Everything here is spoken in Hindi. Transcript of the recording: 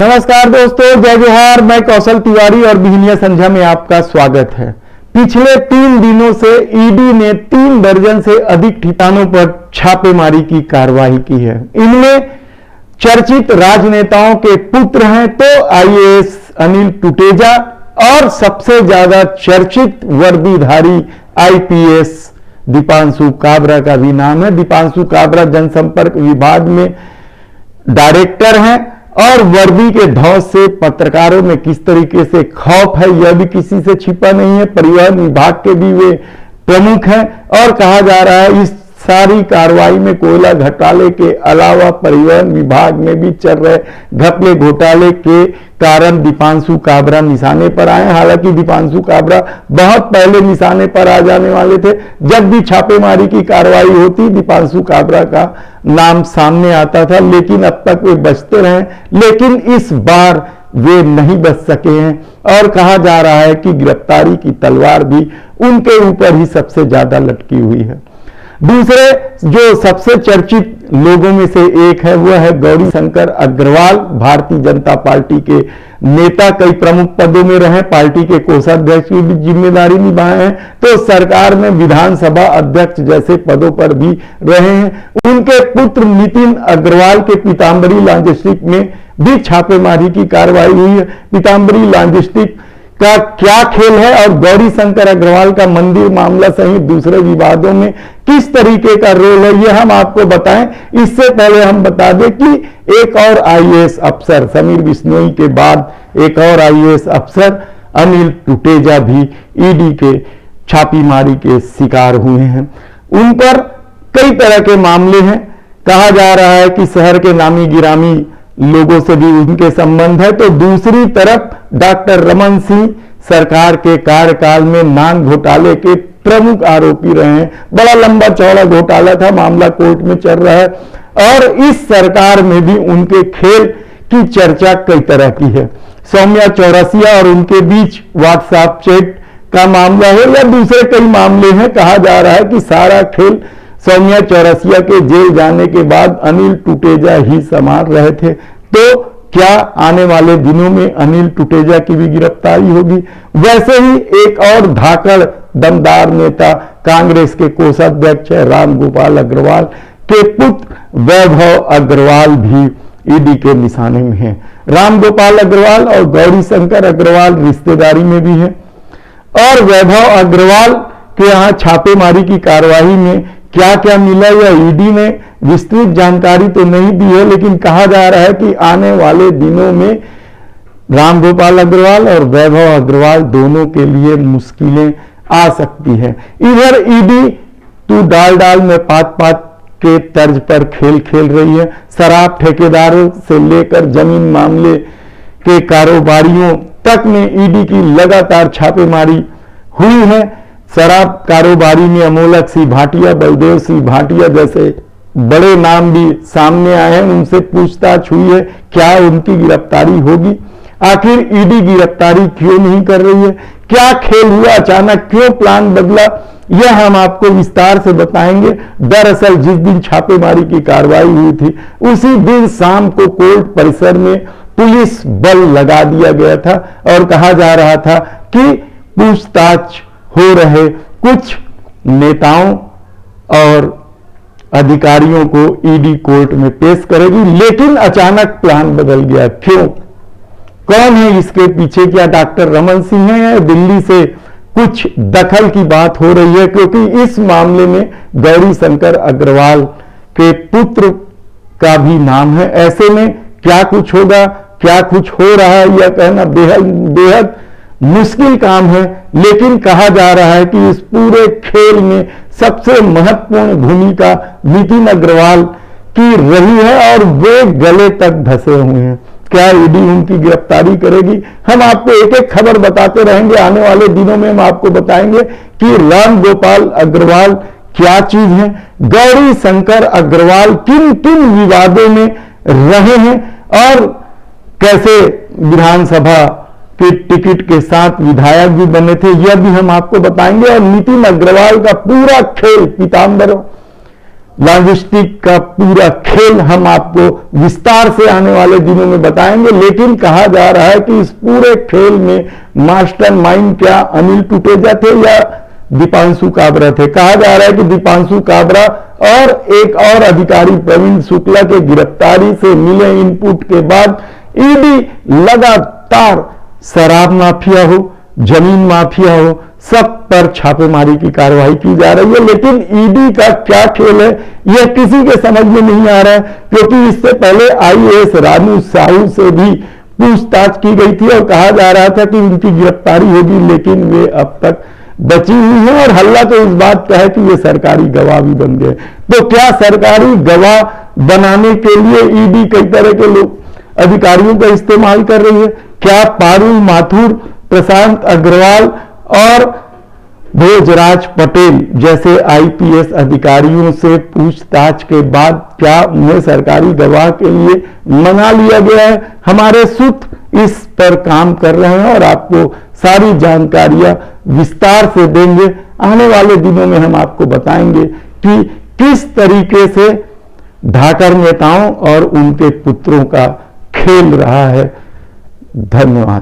नमस्कार दोस्तों, जय जोहार। मैं कौशल तिवारी और बिहनिया संध्या में आपका स्वागत है। पिछले 3 दिनों से ईडी ने 3 दर्जन से अधिक ठिकानों पर छापेमारी की कार्रवाई की है। इनमें चर्चित राजनेताओं के पुत्र हैं तो आईएएस अनिल टुटेजा और सबसे ज्यादा चर्चित वर्दीधारी आईपीएस दीपांशु काबरा का भी नाम है। दीपांशु काबरा जनसंपर्क विभाग में डायरेक्टर हैं और वर्दी के धौंस से पत्रकारों में किस तरीके से खौफ है यह भी किसी से छिपा नहीं है। परिवहन विभाग के भी वे प्रमुख हैं और कहा जा रहा है इस सारी कार्रवाई में कोयला घोटाले के अलावा परिवहन विभाग में भी चल रहे घपले घोटाले के कारण दीपांशु काबरा निशाने पर आए। हालांकि दीपांशु काबरा बहुत पहले निशाने पर आ जाने वाले थे। जब भी छापेमारी की कार्रवाई होती दीपांशु काबरा का नाम सामने आता था, लेकिन अब तक वे बचते रहे। लेकिन इस बार वे नहीं बच सके हैं और कहा जा रहा है कि गिरफ्तारी की तलवार भी उनके ऊपर ही सबसे ज्यादा लटकी हुई है। दूसरे जो सबसे चर्चित लोगों में से एक है वह है गौरी शंकर अग्रवाल। भारतीय जनता पार्टी के नेता, कई प्रमुख पदों में रहे, पार्टी के कोषाध्यक्ष की भी जिम्मेदारी निभाए हैं तो सरकार में विधानसभा अध्यक्ष जैसे पदों पर भी रहे हैं। उनके पुत्र नितिन अग्रवाल के पीताम्बरी लॉजिस्टिक में भी छापेमारी की कार्रवाई हुई है। पीताम्बरी लॉजिस्टिक का क्या खेल है और गौरी शंकर अग्रवाल का मंदिर मामला सहित दूसरे विवादों में किस तरीके का रोल है यह हम आपको बताएं। इससे पहले हम बता दें कि एक और आईएएस अफसर समीर बिश्नोई के बाद एक और आईएएस अफसर अनिल टुटेजा भी ईडी के छापेमारी के शिकार हुए हैं। उन पर कई तरह के मामले हैं। कहा जा रहा है कि शहर के नामी गिरामी लोगों से भी उनके संबंध है तो दूसरी तरफ डॉक्टर रमन सिंह सरकार के कार्यकाल में नान घोटाले के प्रमुख आरोपी रहे हैं। बड़ा लंबा चौड़ा घोटाला था, मामला कोर्ट में चल रहा है और इस सरकार में भी उनके खेल की चर्चा कई तरह की है। सौम्या चौरसिया और उनके बीच व्हाट्सएप चैट का मामला है या दूसरे कई मामले हैं। कहा जा रहा है कि सारा खेल सौम्या चौरसिया के जेल जाने के बाद अनिल टुटेजा ही संभाल रहे थे। तो क्या आने वाले दिनों में अनिल टुटेजा की भी गिरफ्तारी होगी? वैसे ही एक और धाकड़ दमदार नेता कांग्रेस के कोषाध्यक्ष है रामगोपाल अग्रवाल के पुत्र वैभव अग्रवाल भी ईडी के निशाने में हैं। रामगोपाल अग्रवाल और गौरी शंकर अग्रवाल रिश्तेदारी में भी हैं और वैभव अग्रवाल के यहाँ छापेमारी की कार्रवाई में क्या क्या मिला यह ईडी ने विस्तृत जानकारी तो नहीं दी है, लेकिन कहा जा रहा है कि आने वाले दिनों में रामगोपाल अग्रवाल और वैभव अग्रवाल दोनों के लिए मुश्किलें आ सकती है। इधर ईडी तू डाल में पात के तर्ज पर खेल खेल रही है। शराब ठेकेदारों से लेकर जमीन मामले के कारोबारियों तक में ईडी की लगातार छापेमारी हुई है। शराब कारोबारी में अमोलक सिंह भाटिया, बलदेव सिंह भाटिया जैसे बड़े नाम भी सामने आए हैं। उनसे पूछताछ हुई है, क्या उनकी गिरफ्तारी होगी? आखिर ईडी गिरफ्तारी क्यों नहीं कर रही है? क्या खेल हुआ? अचानक क्यों प्लान बदला? यह हम आपको विस्तार से बताएंगे। दरअसल जिस दिन छापेमारी की कार्रवाई हुई थी उसी दिन शाम को कोर्ट परिसर में पुलिस बल लगा दिया गया था और कहा जा रहा था कि पूछताछ हो रहे कुछ नेताओं और अधिकारियों को ईडी कोर्ट में पेश करेगी, लेकिन अचानक प्लान बदल गया। क्यों? कौन है इसके पीछे? क्या डॉक्टर रमन सिंह है या दिल्ली से कुछ दखल की बात हो रही है? क्योंकि इस मामले में गौरी शंकर अग्रवाल के पुत्र का भी नाम है। ऐसे में क्या कुछ होगा, क्या कुछ हो रहा है यह कहना बेहद मुश्किल काम है। लेकिन कहा जा रहा है कि इस पूरे खेल में सबसे महत्वपूर्ण भूमिका नितिन अग्रवाल की रही है और वे गले तक धंसे हुए हैं। क्या ईडी उनकी गिरफ्तारी करेगी? हम आपको एक एक खबर बताते रहेंगे। आने वाले दिनों में हम आपको बताएंगे कि रामगोपाल अग्रवाल क्या चीज है, गौरी शंकर अग्रवाल किन किन विवादों में रहे हैं और कैसे विधानसभा के टिकट के साथ विधायक भी बने थे, यह भी हम आपको बताएंगे। और नितिन अग्रवाल का पूरा खेल पीताम्बर लॉजिस्टिक का पूरा खेल हम आपको विस्तार से आने वाले दिनों में बताएंगे। लेकिन कहा जा रहा है कि इस पूरे खेल में मास्टरमाइंड क्या अनिल टुटेजा थे या दीपांशु काबरा थे। कहा जा रहा है कि दीपांशु काबरा और एक और अधिकारी प्रवीण शुक्ला के गिरफ्तारी से मिले इनपुट के बाद ईडी लगातार शराब माफिया हो, जमीन माफिया हो, सब पर छापेमारी की कार्रवाई की जा रही है। लेकिन ईडी का क्या खेल है यह किसी के समझ में नहीं आ रहा है, क्योंकि इससे पहले आईएएस रानू साहू से भी पूछताछ की गई थी और कहा जा रहा था कि उनकी गिरफ्तारी होगी, लेकिन वे अब तक बची हुई है। और हल्ला तो इस बात का है कि ये सरकारी गवाह भी बन गए। तो क्या सरकारी गवाह बनाने के लिए ईडी कई तरह के लोग अधिकारियों का इस्तेमाल कर रही है? क्या पारुल माथुर, प्रशांत अग्रवाल और भोजराज पटेल जैसे आईपीएस अधिकारियों से पूछताछ के बाद क्या उन्हें सरकारी गवाह के लिए मना लिया गया है? हमारे सूत्र इस पर काम कर रहे हैं और आपको सारी जानकारियां विस्तार से देंगे। आने वाले दिनों में हम आपको बताएंगे कि किस तरीके से ढाकर नेताओं और उनके पुत्रों का खेल रहा है। धन्यवाद।